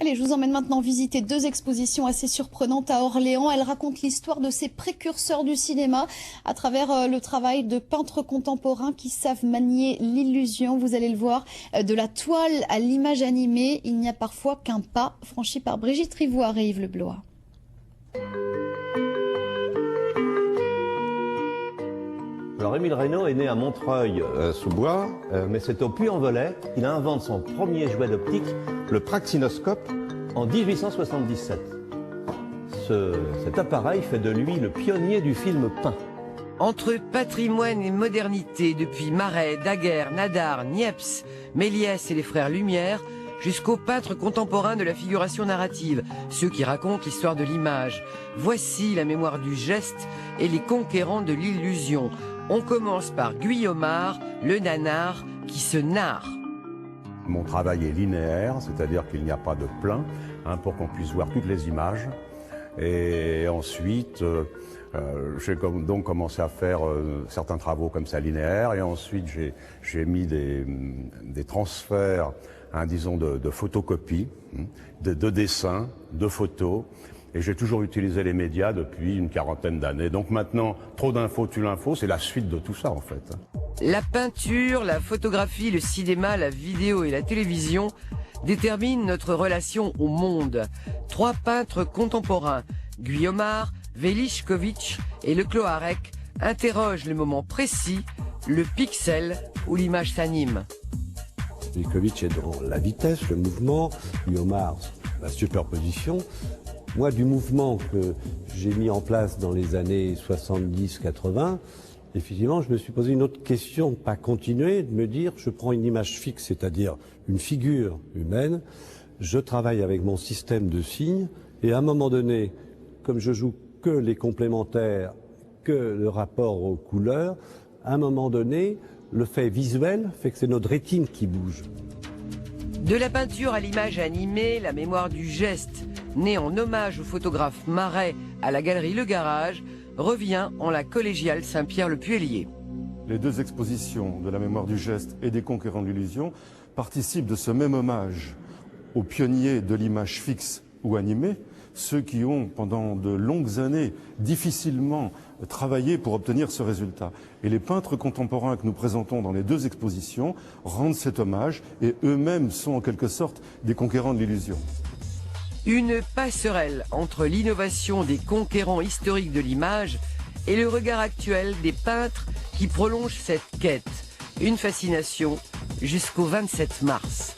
Allez, je vous emmène maintenant visiter deux expositions assez surprenantes à Orléans. Elles racontent l'histoire de ces précurseurs du cinéma à travers le travail de peintres contemporains qui savent manier l'illusion. Vous allez le voir, de la toile à l'image animée, il n'y a parfois qu'un pas franchi par Brigitte Rivoire et Yves Leblois. Alors Émile Reynaud est né à Montreuil-sous-Bois, mais c'est au Puy-en-Velay qu'il invente son premier jouet d'optique, le praxinoscope, en 1877. Cet appareil fait de lui le pionnier du film peint. Entre patrimoine et modernité, depuis Marais, Daguerre, Nadar, Niepce, Méliès et les frères Lumière, jusqu'aux peintres contemporains de la figuration narrative, ceux qui racontent l'histoire de l'image. Voici la mémoire du geste et les conquérants de l'illusion. On commence par Guillaumard, le nanar qui se narre. Mon travail est linéaire, c'est-à-dire qu'il n'y a pas de plein, pour qu'on puisse voir toutes les images. Et ensuite, j'ai donc commencé à faire certains travaux comme ça linéaires. Et ensuite, j'ai mis des transferts, disons, de photocopies, de dessins, de photos. Et j'ai toujours utilisé les médias depuis une quarantaine d'années. Donc maintenant, trop d'infos tue l'info, c'est la suite de tout ça en fait. La peinture, la photographie, le cinéma, la vidéo et la télévision déterminent notre relation au monde. Trois peintres contemporains, Guillaumard, Velichkovitch et Lecloarec, interrogent le moment précis, le pixel où l'image s'anime. Velichkovitch est dans la vitesse, le mouvement, Guillaumard, la superposition. Moi, du mouvement que j'ai mis en place dans les années 70-80, effectivement, je me suis posé une autre question, de ne pas continuer, de me dire, je prends une image fixe, c'est-à-dire une figure humaine, je travaille avec mon système de signes, et à un moment donné, comme je joue que les complémentaires, que le rapport aux couleurs, à un moment donné, le fait visuel fait que c'est notre rétine qui bouge. De la peinture à l'image animée, la mémoire du geste, née en hommage au photographe Marais à la galerie Le Garage, revient en la collégiale Saint-Pierre-le-Puellier. Les deux expositions de la mémoire du geste et des conquérants de l'illusion participent de ce même hommage aux pionniers de l'image fixe ou animée, ceux qui ont pendant de longues années difficilement travaillé pour obtenir ce résultat. Et les peintres contemporains que nous présentons dans les deux expositions rendent cet hommage et eux-mêmes sont en quelque sorte des conquérants de l'illusion. Une passerelle entre l'innovation des conquérants historiques de l'image et le regard actuel des peintres qui prolongent cette quête. Une fascination jusqu'au 27 mars.